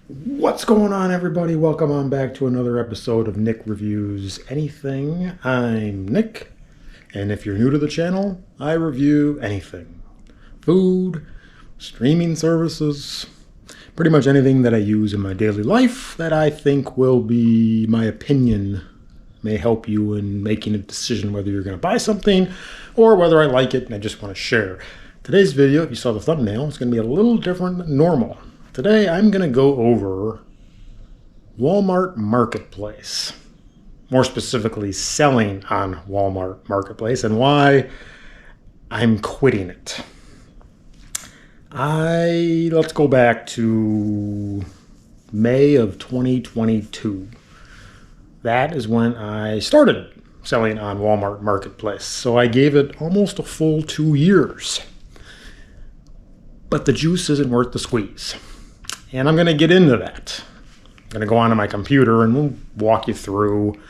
What's going on, everybody? Welcome on back to another episode of Nick Reviews Anything. I'm Nick, and if you're new to the channel, I review anything: food, streaming services, pretty much anything that I use in my daily life that I think will be my opinion, may help you in making a decision whether you're going to buy something or whether I like it and I just want to share. Today's video, if you saw the thumbnail, is going to be a little different than normal. Today, I'm going to go over Walmart Marketplace, more specifically, selling on Walmart Marketplace, and why I'm quitting it. Let's go back to May of 2022. That is when I started selling on Walmart Marketplace. So I gave it almost a full 2 years. But the juice isn't worth the squeeze. And I'm going to get into that. I'm going to go onto my computer and we'll walk you through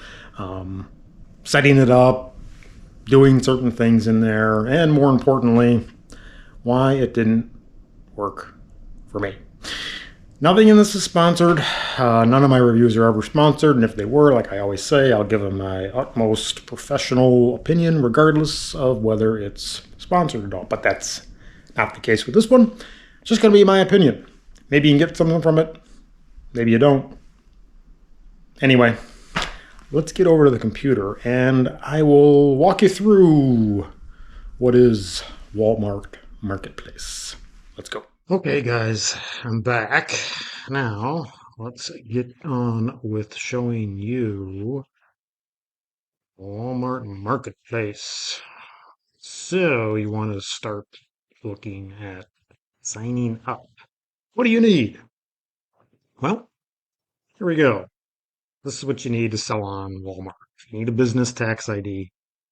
setting it up, doing certain things in there, and more importantly, why it didn't work for me. Nothing in this is sponsored. None of my reviews are ever sponsored, and if they were, like I always say, I'll give them my utmost professional opinion, regardless of whether it's sponsored or not. But that's not the case with this one. It's just going to be my opinion. Maybe you can get something from it. Maybe you don't. Anyway, let's get over to the computer and I will walk you through what is Walmart Marketplace. Let's go. Okay, guys, I'm back. Now, let's get on with showing you Walmart Marketplace. So, you want to start looking at signing up. What do you need? Well, here we go. This is what you need to sell on Walmart. You need a business tax ID.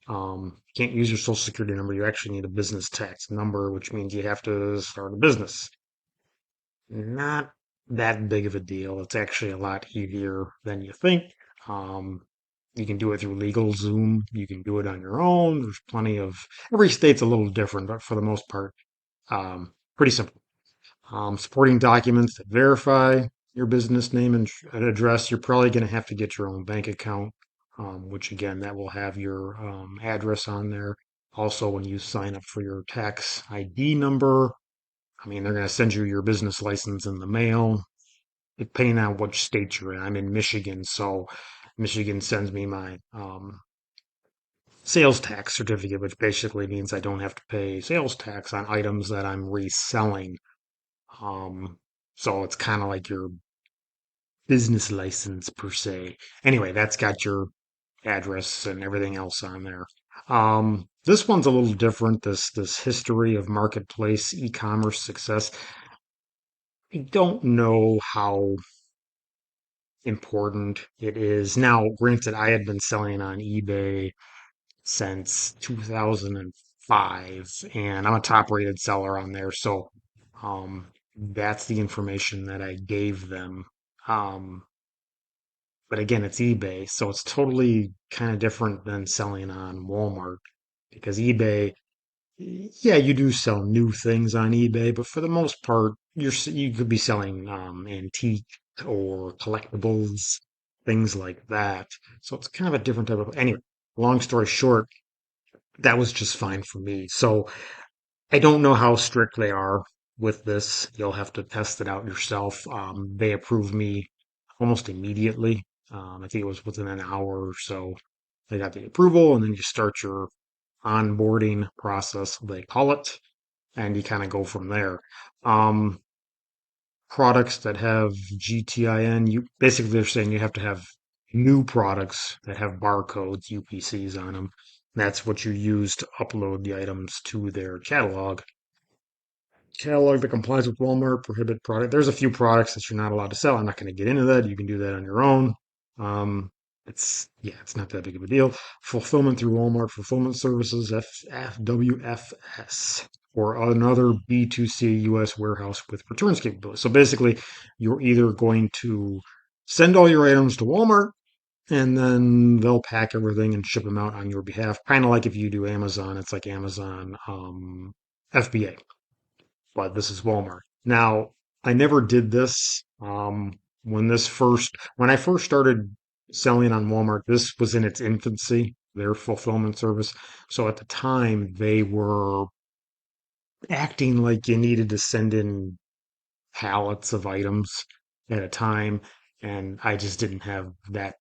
You can't use your social security number. You actually need a business tax number, which means you have to start a business. Not that big of a deal. It's actually a lot easier than you think. Um, you can do it through LegalZoom. You can do it on your own. There's plenty of, every state's a little different, but for the most part, pretty simple. Supporting documents that verify your business name and address. You're probably going to have to get your own bank account, which again, that will have your address on there. Also, when you sign up for your tax ID number, I mean, they're going to send you your business license in the mail, depending on which state you're in. I'm in Michigan, so Michigan sends me my sales tax certificate, which basically means I don't have to pay sales tax on items that I'm reselling. So it's kind of like your business license per se. Anyway, that's got your address and everything else on there. This one's a little different. This history of marketplace e-commerce success. I don't know how important it is. Now, granted, I had been selling on eBay since 2005, and I'm a top rated seller on there. So, that's the information that I gave them. Um, but again, it's eBay, so it's totally kind of different than selling on Walmart because eBay, yeah, you do sell new things on eBay, but for the most part, you could be selling antique or collectibles, things like that. So it's kind of a different type of. Anyway, long story short, that was just fine for me. So I don't know how strict they are with this. You'll have to test it out yourself. They approved me almost immediately. I think it was within an hour or so. They got the approval, and then you start your onboarding process, they call it, and you kind of go from there. Um, Products that have GTIN, you basically they're saying you have to have new products that have barcodes, UPCs on them. That's what you use to upload the items to their catalog that complies with Walmart prohibit product. There's a few products that you're not allowed to sell. I'm not going to get into that. You can do that on your own. Um, it's not that big of a deal. Fulfillment through Walmart Fulfillment Services, WFS, or another B2C US warehouse with returns capability. So basically, you're either going to send all your items to Walmart and then they'll pack everything and ship them out on your behalf. Kind of like if you do Amazon, it's like Amazon FBA, but this is Walmart. Now, I never did this. When I first started selling on Walmart, this was in its infancy, their fulfillment service. So at the time, they were acting like you needed to send in pallets of items at a time, and I just didn't have that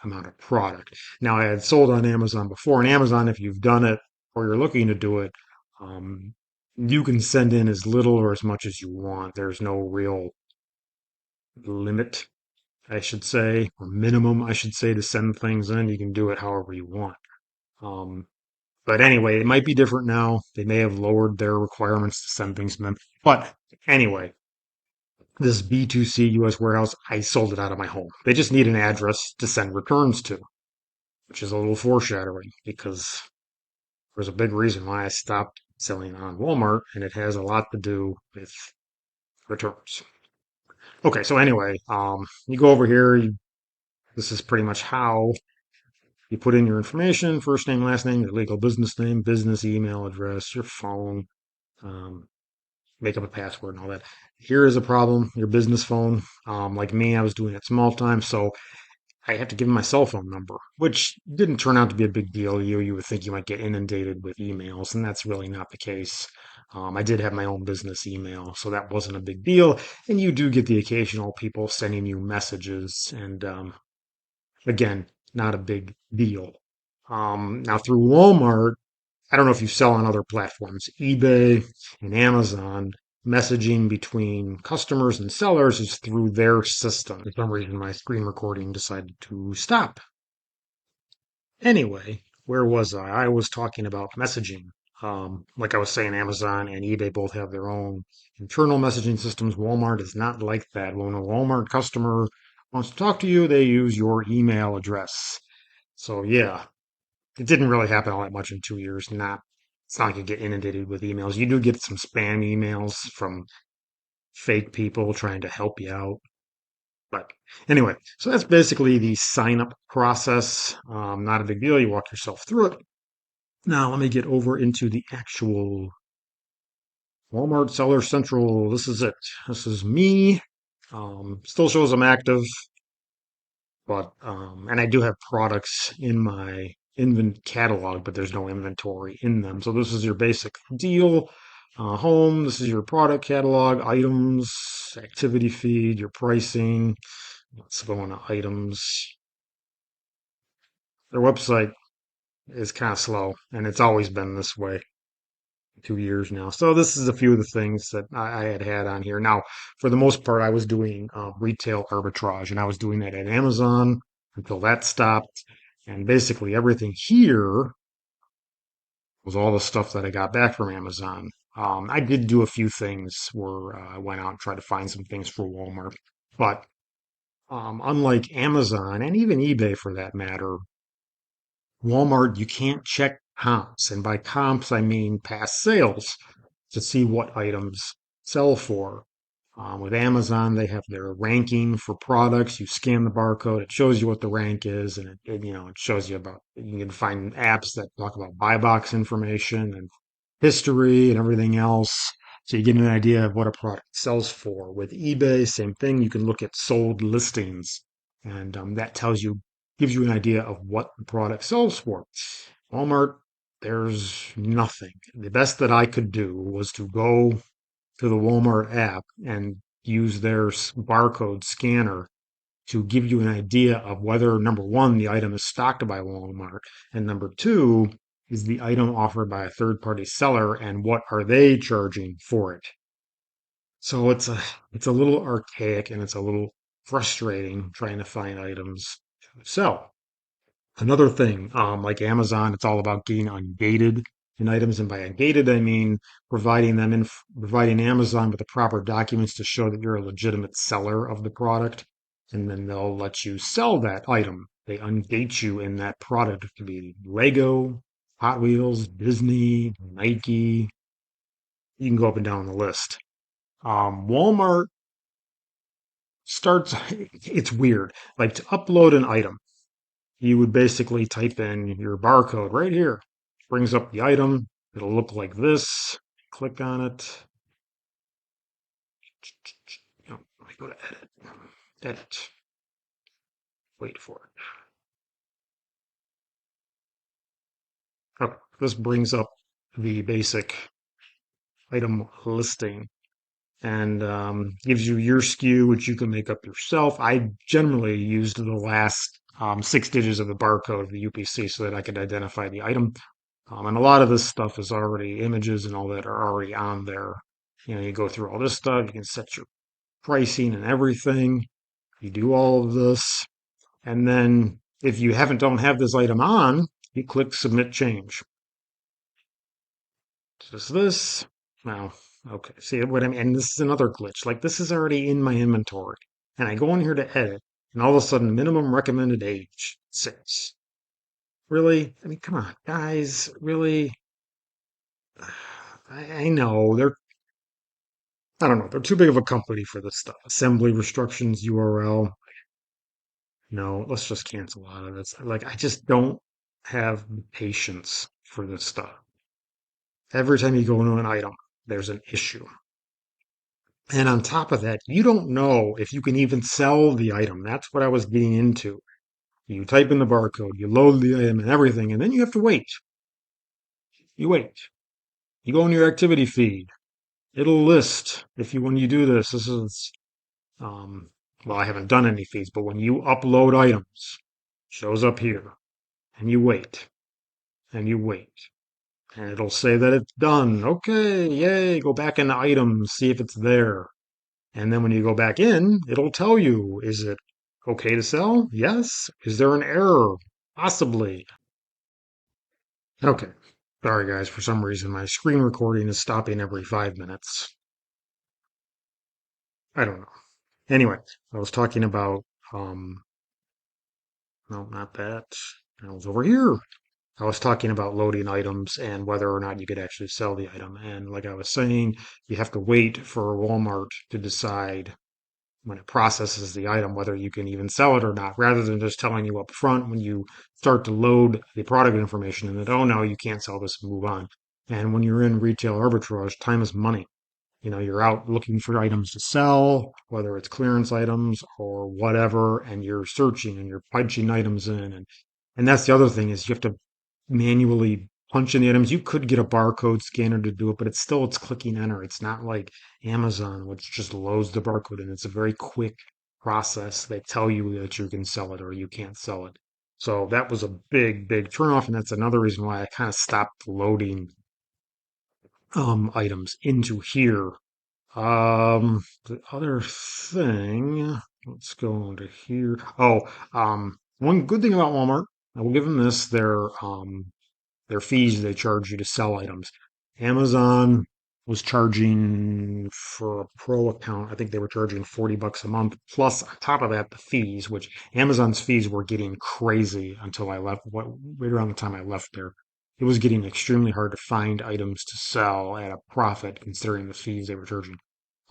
amount of product. Now, I had sold on Amazon before, and Amazon, if you've done it or you're looking to do it, um, you can send in as little or as much as you want. There's no real limit, I should say, or minimum, I should say, to send things in. You can do it however you want. Um, but anyway, it might be different now. They may have lowered their requirements to send things in. But anyway, this B2C US warehouse, I sold it out of my home. They just need an address to send returns to, which is a little foreshadowing because there's a big reason why I stopped selling on Walmart, and it has a lot to do with returns. Okay, so anyway, you go over here. This is pretty much how you put in your information: first name, last name, your legal business name, business email address, your phone, um, make up a password and all that. Here is a problem: your business phone. Like me, I was doing it small time, so I have to give him my cell phone number, which didn't turn out to be a big deal. You would think you might get inundated with emails, and that's really not the case. I did have my own business email, so that wasn't a big deal. And you do get the occasional people sending you messages, and again, not a big deal. Now through Walmart, I don't know if you sell on other platforms, eBay and Amazon. Messaging between customers and sellers is through their system. For some reason, my screen recording decided to stop. Anyway, where was I? I was talking about messaging. Like I was saying, Amazon and eBay both have their own internal messaging systems. Walmart is not like that. When a Walmart customer wants to talk to you, they use your email address. So yeah, it didn't really happen all that much in 2 years. It's not like you get inundated with emails. You do get some spam emails from fake people trying to help you out. But anyway, so that's basically the sign up process. Not a big deal. You walk yourself through it. Now let me get over into the actual Walmart Seller Central. This is it. This is me. Still shows I'm active, but and I do have products in my invent catalog, but there's no inventory in them. So this is your basic deal. Home. This is your product catalog, items, activity feed, your pricing. Let's go into items. Their website is kind of slow, and it's always been this way. 2 years now. So this is a few of the things that I had on here. Now, for the most part, I was doing retail arbitrage, and I was doing that at Amazon until that stopped. And basically, everything here was all the stuff that I got back from Amazon. I did do a few things where I went out and tried to find some things for Walmart, but unlike Amazon and even eBay for that matter, Walmart, you can't check comps. And by comps, I mean past sales to see what items sell for. With Amazon, they have their ranking for products. You scan the barcode, it shows you what the rank is, and it shows you about. You can find apps that talk about buy box information and history and everything else, so you get an idea of what a product sells for. With eBay, same thing. You can look at sold listings, and that gives you an idea of what the product sells for. Walmart, there's nothing. The best that I could do was to go to the Walmart app and use their barcode scanner to give you an idea of whether, number one, the item is stocked by Walmart, and number two, is the item offered by a third party seller and what are they charging for it. So it's a little archaic and it's a little frustrating trying to find items to sell. Another thing, like Amazon, it's all about getting ungated in items, and by ungated I mean providing Amazon with the proper documents to show that you're a legitimate seller of the product, and then they'll let you sell that item. They ungate you in that product. It could be Lego, Hot Wheels, Disney, Nike. You can go up and down the list. Walmart starts. It's weird. Like to upload an item, you would basically type in your barcode right here. Brings up the item. It'll look like this. Click on it. Oh, let me go to edit. edit. Wait for it. Oh, this brings up the basic item listing and gives you your SKU, which you can make up yourself. I generally used the last 6 digits of the barcode of the UPC so that I could identify the item. And a lot of this stuff is already images and all that are already on there. You know, you go through all this stuff, you can set your pricing and everything. You do all of this. And then if you don't have this item on, you click submit change. Just this. Now, okay. See what I mean? And this is another glitch. Like this is already in my inventory. And I go in here to edit, and all of a sudden minimum recommended age 6. Really? I mean, come on, guys. Really? I know I don't know, they're too big of a company for this stuff. Assembly restrictions, URL. No, let's just cancel out of this. Like, I just don't have the patience for this stuff. Every time you go into an item, there's an issue. And on top of that, you don't know if you can even sell the item. That's what I was getting into. You type in the barcode, you load the item and everything, and then you have to wait. You wait. You go in your activity feed. It'll list if you when you do this. This is well, I haven't done any feeds, but when you upload items, shows up here, and you wait, and you wait, and it'll say that it's done. Okay, yay, go back into items, see if it's there. And then when you go back in, it'll tell you, is it okay to sell? Yes. Is there an error? Possibly. Okay. Sorry, guys. For some reason, my screen recording is stopping every 5 minutes. I don't know. Anyway, I was talking about, no, not that. I was over here. I was talking about loading items and whether or not you could actually sell the item. And like I was saying, you have to wait for Walmart to decide when it processes the item whether you can even sell it or not, rather than just telling you up front when you start to load the product information and that, oh no, you can't sell this, move on. And when you're in retail arbitrage, time is money. You know, you're out looking for items to sell, whether it's clearance items or whatever, and you're searching and you're punching items in. And that's the other thing is you have to manually punch in the items. You could get a barcode scanner to do it, but it's clicking enter. It's not like Amazon, which just loads the barcode in. It's a very quick process. They tell you that you can sell it or you can't sell it. So that was a big, big turnoff, and that's another reason why I kind of stopped loading items into here. The other thing, let's go into here. Oh, one good thing about Walmart, I will give them this, their fees they charge you to sell items. Amazon was charging for a pro account, I think they were charging $40 a month, plus on top of that, the fees, which Amazon's fees were getting crazy until I left, right around the time I left there. It was getting extremely hard to find items to sell at a profit considering the fees they were charging.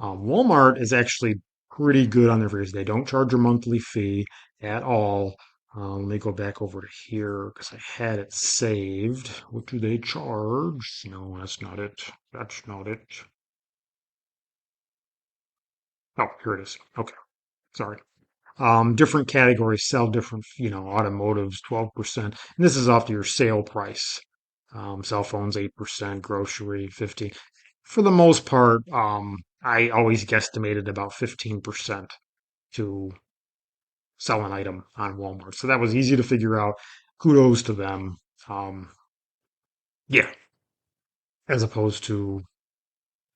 Walmart is actually pretty good on their fees. They don't charge a monthly fee at all. Let me go back over to here because I had it saved. What do they charge? No, that's not it. That's not it. Oh, here it is. Okay, sorry. Different categories sell different, automotives 12%. And this is off to your sale price. Cell phones 8%, grocery 15. For the most part, I always guesstimated about 15% to sell an item on Walmart. So that was easy to figure out. Kudos to them. Um, yeah, as opposed to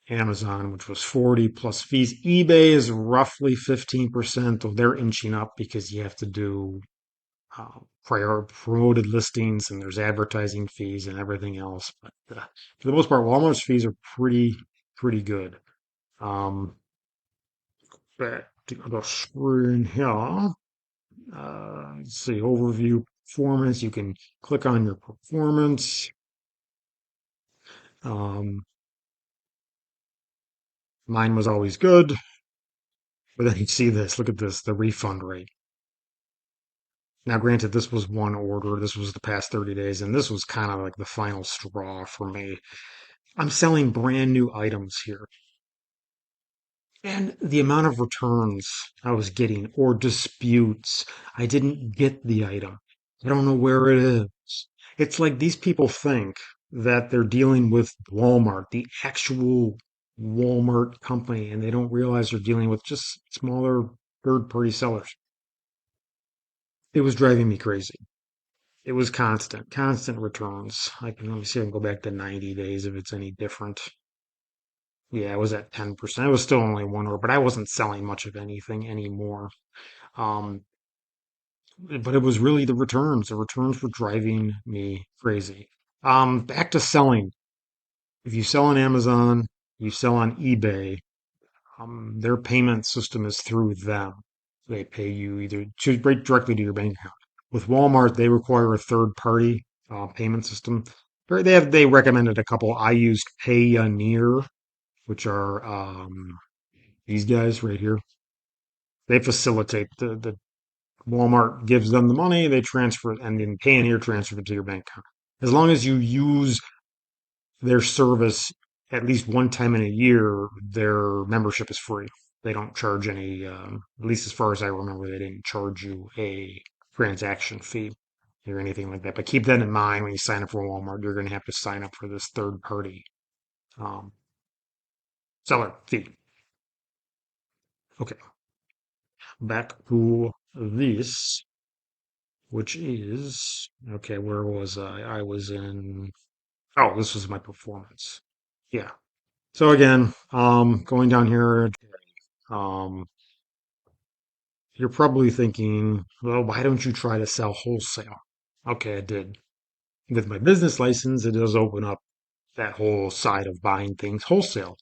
Amazon, which was 40 plus fees. eBay is roughly 15%, though they're inching up because you have to do prior promoted listings and there's advertising fees and everything else. But for the most part, Walmart's fees are pretty good. Um, Back to the screen here. Let's see, overview performance. You can click on your performance. Um, Mine was always good, but then you see this. Look at this, the refund rate. Now, granted, this was one order. This was the past 30 days, and this was kind of like the final straw for me. I'm selling brand new items here. And the amount of returns I was getting or disputes, I didn't get the item. I don't know where it is. It's like these people think that they're dealing with Walmart, the actual Walmart company, and they don't realize they're dealing with just smaller third-party sellers. It was driving me crazy. It was constant returns. I can let me see if I can go back to 90 days if it's any different. Yeah, I was at 10%. It was still only one order, but I wasn't selling much of anything anymore. Um, but it was really the returns. The returns were driving me crazy. Back to selling. If you sell on Amazon, you sell on eBay, their payment system is through them. They pay you either to right directly to your bank account. With Walmart, they require a third party payment system. They recommended a couple. I used Payoneer, which are these guys right here. They facilitate the Walmart gives them the money, they transfer it, and then Payoneer transfer it to your bank account. As long as you use their service at least one time in a year, their membership is free. They don't charge any, at least as far as I remember, they didn't charge you a transaction fee or anything like that. But keep that in mind when you sign up for Walmart. You're going to have to sign up for this third party um, seller fee. Okay, back to this, which is okay. Where was I? I was in. Oh, this was my performance. Yeah. So again, going down here, um, you're probably thinking, well, why don't you try to sell wholesale? Okay, I did. With my business license, it does open up that whole side of buying things wholesale,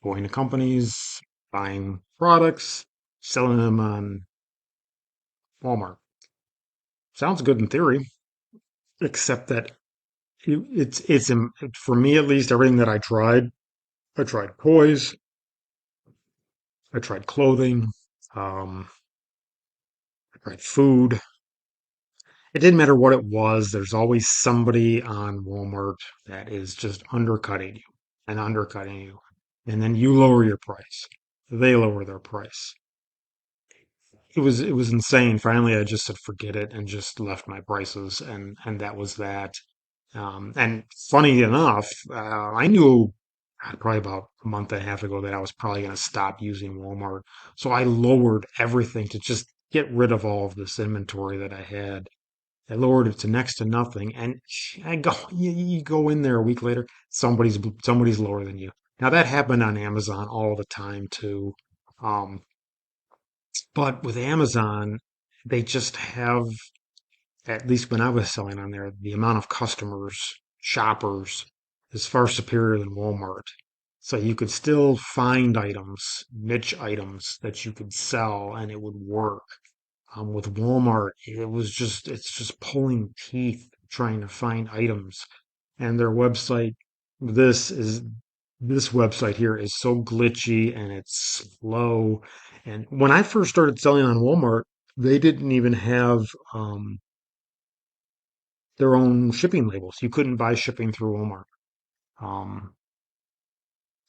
going to companies, buying products, selling them on Walmart. Sounds good in theory, except that for me at least, everything that I tried toys, I tried clothing, um, I tried food. It didn't matter what it was. There's always somebody on Walmart that is just undercutting you and undercutting you. And then you lower your price. They lower their price. It was insane. Finally, I just said forget it and just left my prices and that was that. And funny enough, I knew probably about a month and a half ago that I was probably going to stop using Walmart. So I lowered everything to just get rid of all of this inventory that I had. I lowered it to next to nothing, and I go, you go in there a week later, somebody's lower than you. Now that happened on Amazon all the time too, um, but with Amazon, they just have, at least when I was selling on there, the amount of customers, shoppers, is far superior than Walmart. So you could still find items, niche items that you could sell, and it would work. With Walmart, it's just pulling teeth trying to find items. And their website, this is, this website here is so glitchy and it's slow. And when I first started selling on Walmart, they didn't even have their own shipping labels. You couldn't buy shipping through Walmart. Um,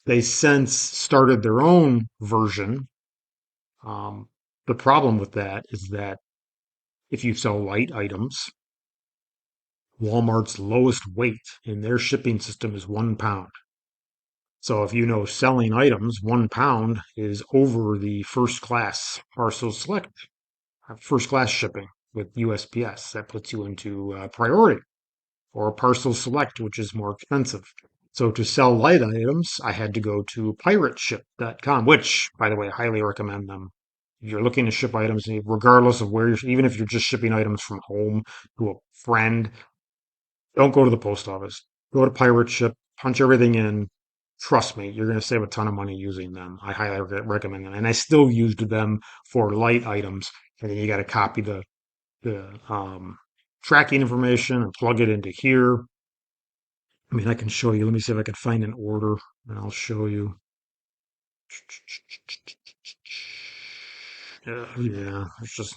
they since started their own version. Um, the problem with that is that if you sell light items, Walmart's lowest weight in their shipping system is 1 pound. So if you know selling items, 1 pound is over the first class parcel select, first class shipping with USPS. That puts you into priority or parcel select, which is more expensive. So to sell light items, I had to go to pirateship.com, which, by the way, I highly recommend them. If you're looking to ship items, regardless of where you're, even if you're just shipping items from home to a friend, don't go to the post office. Go to Pirate Ship, punch everything in. Trust me, you're going to save a ton of money using them. I highly recommend them. And I still used them for light items. And then you got to copy the tracking information and plug it into here. I mean, I can show you. Let me see if I can find an order and I'll show you. Yeah, it's just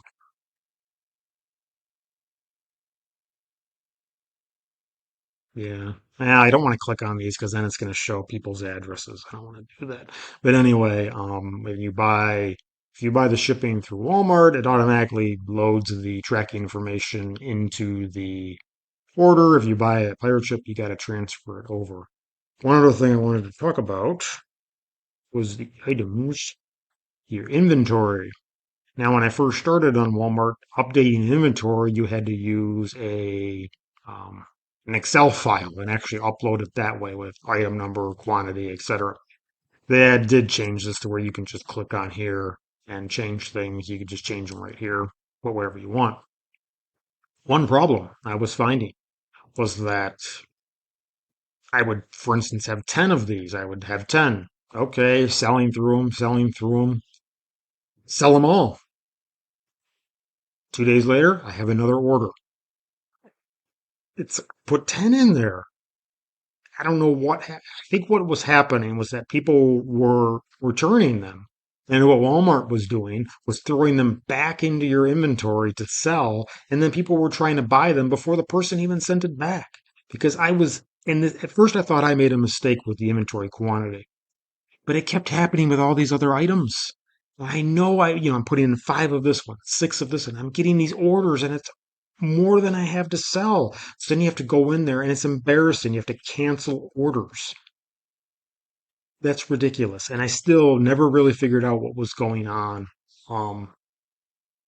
Yeah. Yeah, I don't want to click on these because then it's going to show people's addresses. I don't want to do that. But anyway, if you buy the shipping through Walmart, it automatically loads the tracking information into the order. If you buy a pirate ship, you got to transfer it over. One other thing I wanted to talk about was the items, your inventory. Now, when I first started on Walmart, updating inventory, you had to use um, an Excel file and actually upload it that way with item number, quantity, etc. They did change this to where you can just click on here and change things. You can just change them right here, put whatever you want. One problem I was finding was that I would, for instance, have 10 of these. I would have 10. Okay, selling through them, sell them all. 2 days later, I have another order. It's put 10 in there. I don't know I think what was happening was that people were returning them. And what Walmart was doing was throwing them back into your inventory to sell. And then people were trying to buy them before the person even sent it back. Because at first I thought I made a mistake with the inventory quantity, but it kept happening with all these other items. I know I'm putting in 5 of this one, 6 of this, and I'm getting these orders, and it's more than I have to sell. So then you have to go in there, and it's embarrassing. You have to cancel orders. That's ridiculous. And I still never really figured out what was going on. Um,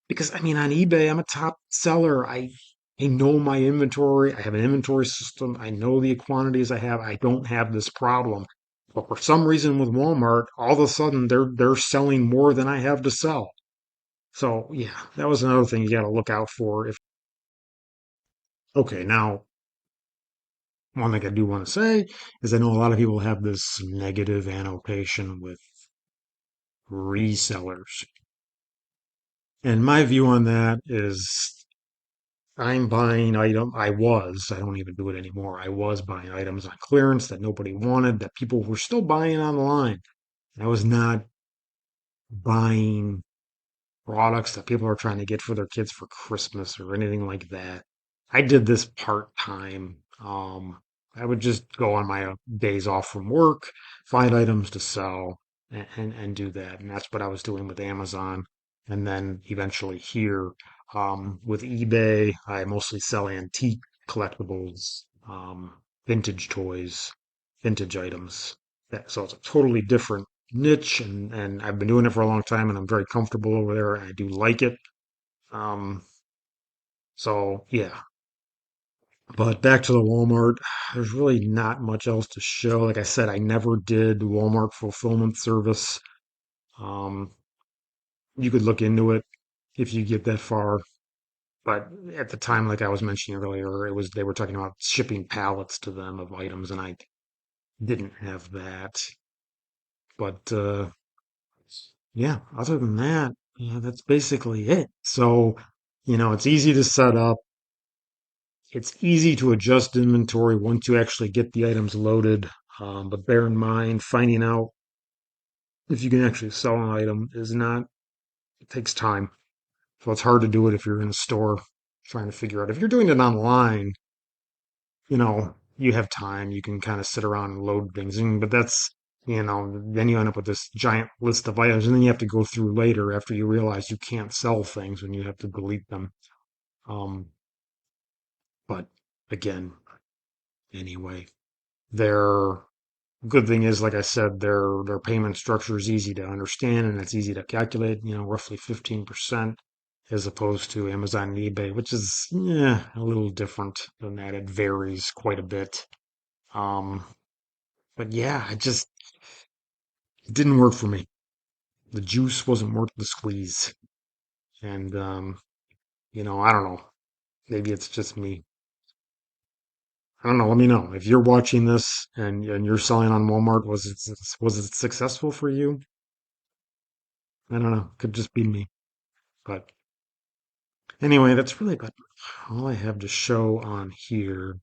because I mean, on eBay, I'm a top seller. I know my inventory. I have an inventory system. I know the quantities I have. I don't have this problem. But for some reason with Walmart, all of a sudden they're selling more than I have to sell. So yeah, that was another thing you got to look out for. If okay, now one thing I do want to say is I know a lot of people have this negative annotation with resellers. And my view on that is I don't even do it anymore. I was buying items on clearance that nobody wanted, that people were still buying online. I was not buying products that people are trying to get for their kids for Christmas or anything like that. I did this part time. I would just go on my days off from work, find items to sell, and do that. And that's what I was doing with Amazon. And then eventually here with eBay, I mostly sell antique collectibles, vintage toys, vintage items. So it's a totally different niche, and I've been doing it for a long time, and I'm very comfortable over there, and I do like it. Um, so yeah, but back to the Walmart, there's really not much else to show. Like I said, I never did Walmart fulfillment service. Um, you could look into it if you get that far, but at the time, like I was mentioning earlier, it was they were talking about shipping pallets to them of items, and I didn't have that. But yeah, other than that, yeah, that's basically it. So, it's easy to set up. It's easy to adjust inventory once you actually get the items loaded. But bear in mind, finding out if you can actually sell an item it takes time. So it's hard to do it if you're in a store trying to figure out. If you're doing it online, you have time. You can kind of sit around and load things. But then you end up with this giant list of items, and then you have to go through later after you realize you can't sell things when you have to delete them. Um, but again, anyway, their good thing is, like I said, their payment structure is easy to understand and it's easy to calculate. Roughly 15% as opposed to Amazon and eBay, which is a little different than that. It varies quite a bit. Um, but yeah, it didn't work for me. The juice wasn't worth the squeeze. And I don't know. Maybe it's just me. I don't know. Let me know if you're watching this and you're selling on Walmart. Was it successful for you? I don't know. Could just be me. But anyway, that's really about all I have to show on here.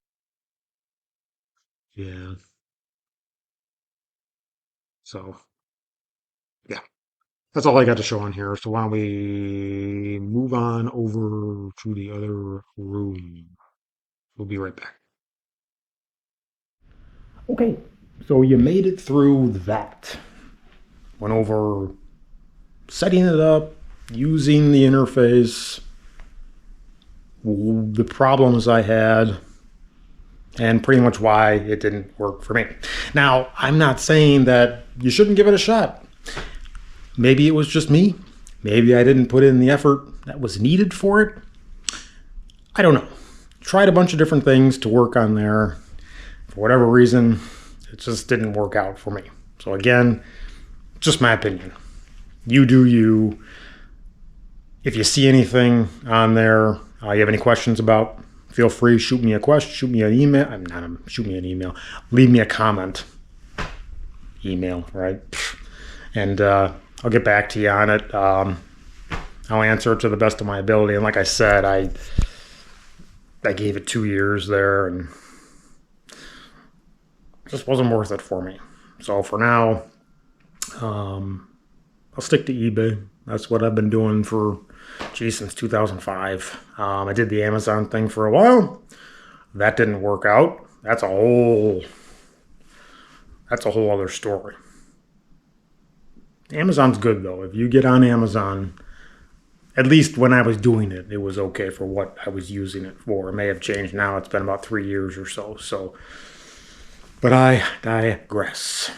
Yeah. So yeah, that's all I got to show on here. So why don't we move on over to the other room? We'll be right back. Okay, so you made it through that. Went over setting it up, using the interface, the problems I had, and pretty much why it didn't work for me. Now, I'm not saying that you shouldn't give it a shot. Maybe it was just me. Maybe I didn't put in the effort that was needed for it. I don't know. Tried a bunch of different things to work on there. For whatever reason, it just didn't work out for me. So again, just my opinion. You do you. If you see anything on there you have any questions about, feel free, shoot me a question, shoot me an email. Shoot me an email. Leave me a comment. Email, right? And I'll get back to you on it. I'll answer it to the best of my ability. And like I said, I gave it 2 years there, and it just wasn't worth it for me. So for now, I'll stick to eBay. That's what I've been doing for, since 2005. I did the Amazon thing for a while. That didn't work out. That's a whole other story. Amazon's good though. If you get on Amazon, at least when I was doing it, it was okay for what I was using it for. It may have changed now. It's been about 3 years or so. But I digress.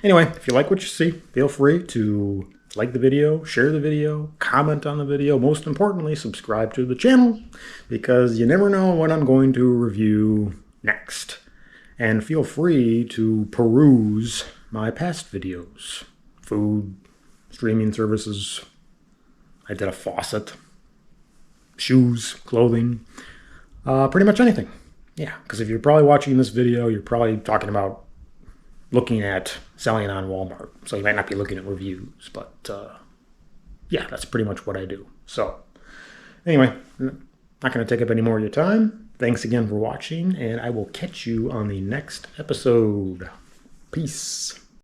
Anyway, if you like what you see, feel free to like the video, share the video, comment on the video. Most importantly, subscribe to the channel because you never know what I'm going to review next. And feel free to peruse my past videos. Food, streaming services. I did a faucet, shoes, clothing, pretty much anything. Yeah, because if you're probably watching this video, you're probably talking about looking at selling on Walmart. So you might not be looking at reviews, but yeah, that's pretty much what I do. So anyway, not going to take up any more of your time. Thanks again for watching, and I will catch you on the next episode. Peace.